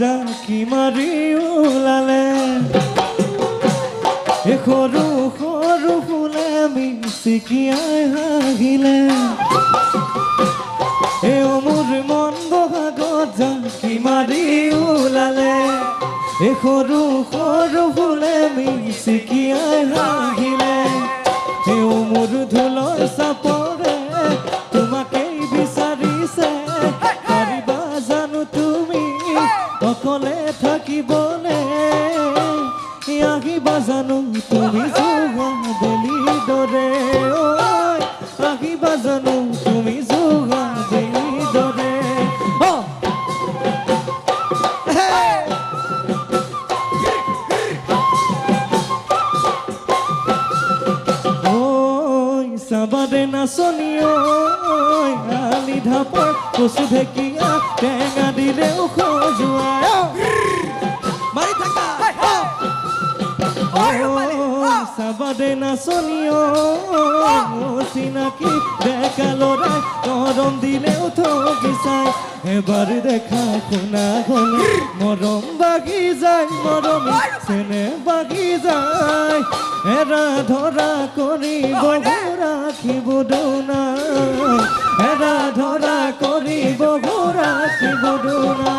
জাকি মাৰি ওলালে সৰু সৰু ফুলে মিচিকিয়াই হাঁহিলে মোৰ মন বহাগত জাকি মাৰি ওলালে সৰু সৰু ফুলে মিচিকিয়াই হাঁহিলে মোৰ ঢোলৰ চাপৰে তোমাকেই বিচাৰিছে পাৰিবা জানো তুমি অকলে থাকিবলে আহিবা জানো তুমি যোগা বেলি দৰে আহিবা জানো তুমি যোগা বেলি দৰে চাবাদে নাচনি আলি ঢাপৰ কচু ঢেকীয়া টেঙা দিলেও খজুৱা মাৰি থাকা চাবাদে নাচনি চিনাকি ডেকা ল'ৰাই গৰম দিলেও ঠগি চাই এবাৰ দেখা শুনা হ'লে মৰম বাগি যায় মৰমী চেনে বাগি যায় এৰা ধৰা কৰিব ৰাখিব দৌনা এৰা ধৰা কৰিব ৰাখিব দৌনা